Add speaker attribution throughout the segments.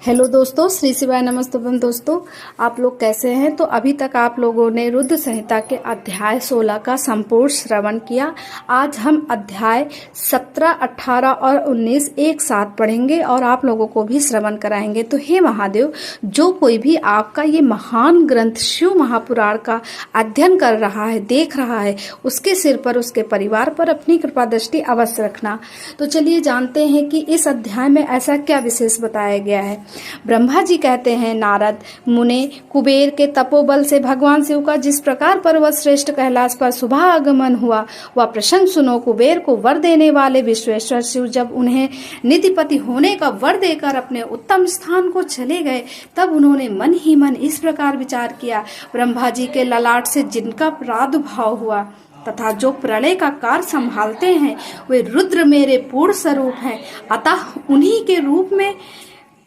Speaker 1: Hello दोस्तों, श्री शिवाय नमस्तुभ्यम। दोस्तों, आप लोग कैसे हैं? तो अभी तक आप लोगों ने रुद्र संहिता के अध्याय 16 का संपूर्ण श्रवण किया। आज हम अध्याय 17, 18 और 19 एक साथ पढ़ेंगे और आप लोगों को भी श्रवण कराएंगे। तो हे महादेव, जो कोई भी आपका ये महान ग्रंथ शिव महापुराण का अध्ययन कर रहा है, देख रहा है, उसके सिर पर, उसके परिवार पर अपनी कृपा दृष्टि अवश्य रखना। तो चलिए जानते हैं कि इस अध्याय में ऐसा क्या विशेष बताया गया है। ब्रह्मा जी कहते हैं, नारद मुने कुबेर के तपोबल से भगवान शिव का जिस प्रकार पर्वत श्रेष्ठ कैलाश पर सुबह आगमन हुआ, वह प्रसंग सुनो। कुबेर को वर देने वाले विश्वेश्वर शिव जब उन्हें निधिपति होने का वर देकर अपने उत्तम स्थान को चले गए, तब उन्होंने मन ही मन इस प्रकार विचार किया, ब्रह्मा जी के ललाट से जिनका प्रादुर्भाव हुआ तथा जो प्रलय का कार्य संभालते हैं, वे रुद्र मेरे पूर्ण स्वरूप हैं। अतः उन्हीं के रूप में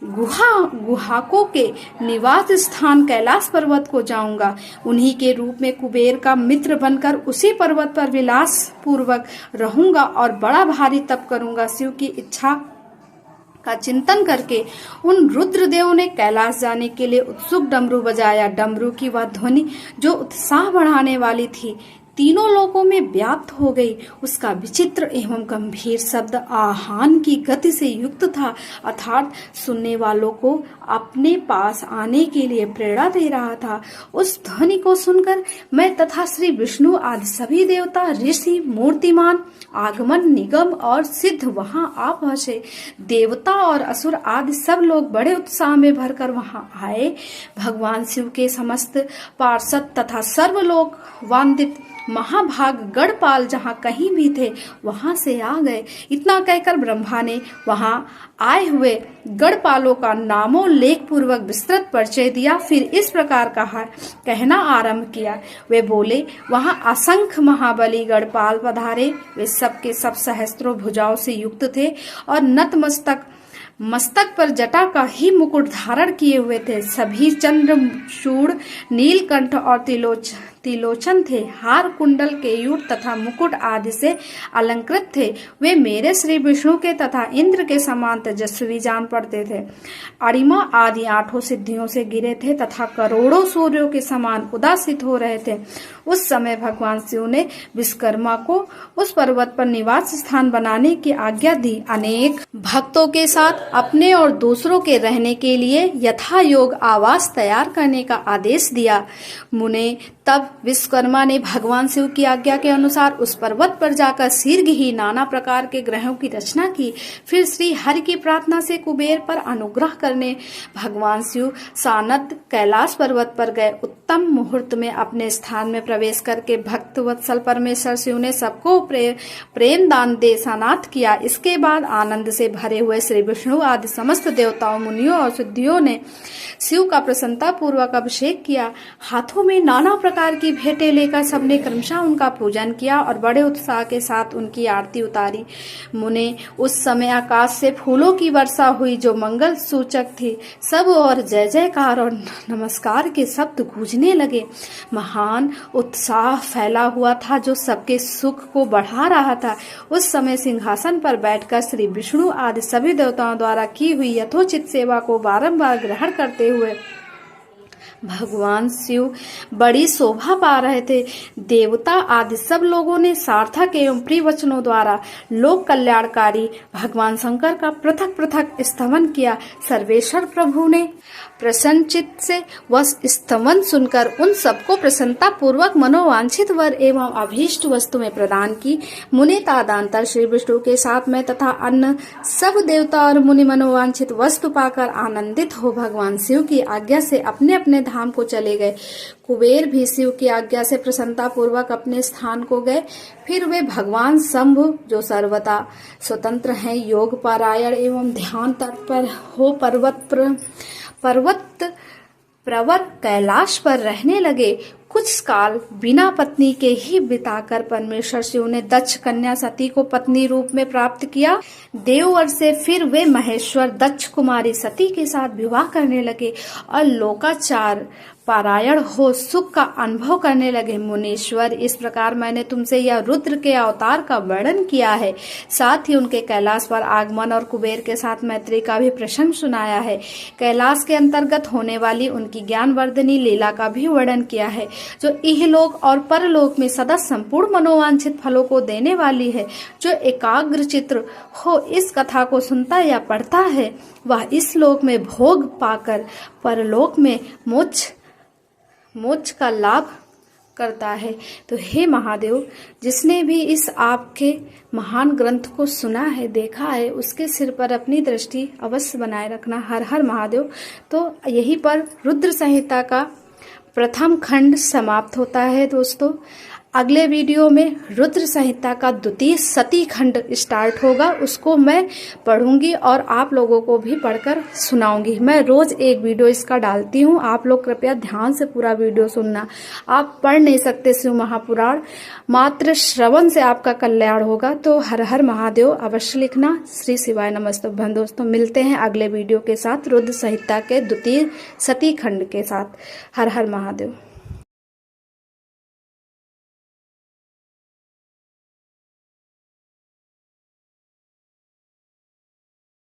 Speaker 1: गुहाकों के निवास स्थान कैलाश पर्वत को जाऊंगा। उन्हीं के रूप में कुबेर का मित्र बनकर उसी पर्वत पर विलास पूर्वक रहूंगा और बड़ा भारी तप करूंगा। शिव की इच्छा का चिंतन करके उन रुद्रदेव ने कैलाश जाने के लिए उत्सुक डमरू बजाया। डमरू की वह ध्वनि जो उत्साह बढ़ाने वाली थी, तीनों लोकों में व्याप्त हो गई। उसका विचित्र एवं गंभीर शब्द आहान की गति से युक्त था, अर्थात सुनने वालों को अपने पास आने के लिए प्रेरणा दे रहा था। उस ध्वनि को सुनकर मैं तथा श्री विष्णु आदि सभी देवता, ऋषि, मूर्तिमान, आगमन, निगम और सिद्ध वहां आ पहुंचे। देवता और असुर आदि सब लोग बड़े उत्साह में भरकर वहां आए। भगवान शिव के समस्त पार्षद तथा सर्व लोग वांदित महाभाग गढ़पाल जहाँ कहीं भी थे, वहां से आ गए। इतना कहकर ब्रह्मा ने वहां आए हुए गढ़पालों का नामोल्लेख पूर्वक विस्तृत परिचय दिया। फिर इस प्रकार कहना आरंभ किया। वे बोले, वहां असंख्य महाबली गढ़पाल पधारे। वे सब के सब सहस्त्रों भुजाओं से युक्त थे और मस्तक पर जटा का ही मुकुट धारण किए हुए थे। सभी चंद्रचूड़, नीलकंठ और तिलोचन थे। हार, कुंडल, केयूर तथा मुकुट आदि से अलंकृत थे। वे मेरे श्री विष्णु के तथा इंद्र के समान तेजस्वी जान पड़ते थे। अरिमा आदि 8 सिद्धियों से गिरे थे तथा करोड़ों सूर्यों के समान उदासित हो रहे थे। उस समय भगवान शिव ने विश्वकर्मा को उस पर्वत पर निवास स्थान बनाने की आज्ञा दी। अनेक भक्तों के साथ अपने और दूसरों के रहने के लिए यथा योग आवास तैयार करने का आदेश दिया। मुने तब विश्वकर्मा ने भगवान शिव की आज्ञा के अनुसार उस पर्वत पर जाकर शीर्घ ही नाना प्रकार के ग्रहों की रचना की। फिर श्री हरि की प्रार्थना से कुबेर पर अनुग्रह करने भगवान शिव सानद कैलाश पर्वत पर गए। उत्तम मुहूर्त में अपने स्थान में प्रवेश करके भक्त वत्सल परमेश्वर शिव ने सबको प्रेम दान दे सानाथ किया। इसके बाद आनंद से भरे हुए श्री विष्णु आदि समस्त देवताओं, मुनियों और सिद्धियों ने शिव का प्रसन्नता पूर्वक अभिषेक किया। हाथों में नाना प्रकार की भेंटें लेकर सबने क्रमशः उनका पूजन किया और बड़े उत्साह के साथ उनकी आरती उतारी। मुने उस समय आकाश से फूलों की वर्षा हुई जो मंगल सूचक थी। सब और जय जयकार और नमस्कार के शब्द गूंजने लगे। महान उत्साह फैला हुआ था जो सबके सुख को बढ़ा रहा था। उस समय सिंहासन पर बैठकर श्री विष्णु आदि सभी देवताओं द्वारा की हुई यथोचित सेवा को बारंबार ग्रहण करते हुए भगवान शिव बड़ी शोभा पा रहे थे। देवता आदि सब लोगों ने सार्थक एवं प्रिय वचनों द्वारा लोक कल्याणकारी भगवान शंकर का पृथक पृथक स्तवन किया। सर्वेश्वर प्रभु ने प्रसन्नचित से वह स्तवन सुनकर उन सबको प्रसन्नता पूर्वक मनोवांछित वर एवं अभीष्ट वस्तु में प्रदान की। मुनि तदनंतर श्री विष्णु के साथ में तथा अन्य सब देवता और मुनि मनोवांछित वस्तु पाकर आनंदित हो भगवान शिव की आज्ञा से अपने अपने धाम को चले गए। कुबेर भी शिव की आज्ञा से प्रसन्नता पूर्वक अपने स्थान को गए। फिर वे भगवान शंभु जो सर्वथा स्वतंत्र हैं, योग पारायण एवं ध्यान तत्पर हो पर्वत प्रवर कैलाश पर रहने लगे। कुछ काल बिना पत्नी के ही बिताकर परमेश्वर शिव ने दक्ष कन्या सती को पत्नी रूप में प्राप्त किया। देववर से फिर वे महेश्वर दक्ष कुमारी सती के साथ विवाह करने लगे और लोकाचार पारायण हो सुख का अनुभव करने लगे। मुनीश्वर, इस प्रकार मैंने तुमसे यह रुद्र के अवतार का वर्णन किया है, साथ ही उनके कैलाश पर आगमन और कुबेर के साथ मैत्री का भी प्रसंग सुनाया है। कैलाश के अंतर्गत होने वाली उनकी ज्ञानवर्धनी लीला का भी वर्णन किया है, जो इहलोक और परलोक में सदा संपूर्ण मनोवांछित फलों को देने वाली है। जो एकाग्र चित्र हो इस कथा को सुनता या पढ़ता है, वह इस लोक में भोग पाकर परलोक में मोक्ष का लाभ करता है। तो हे महादेव, जिसने भी इस आपके महान ग्रंथ को सुना है, देखा है, उसके सिर पर अपनी दृष्टि अवश्य बनाए रखना। हर हर महादेव। तो यहीं पर रुद्र संहिता का प्रथम खंड समाप्त होता है दोस्तों। अगले वीडियो में रुद्र संहिता का द्वितीय सती खंड स्टार्ट होगा, उसको मैं पढ़ूंगी और आप लोगों को भी पढ़कर सुनाऊंगी। मैं रोज एक वीडियो इसका डालती हूँ, आप लोग कृपया ध्यान से पूरा वीडियो सुनना। आप पढ़ नहीं सकते शिव महापुराण, मात्र श्रवण से आपका कल्याण होगा। तो हर हर महादेव अवश्य लिखना। श्री शिवाय नमस्तुभ्यं। दोस्तों, मिलते हैं अगले वीडियो के साथ रुद्र संहिता के द्वितीय सती खंड के साथ। हर हर महादेव।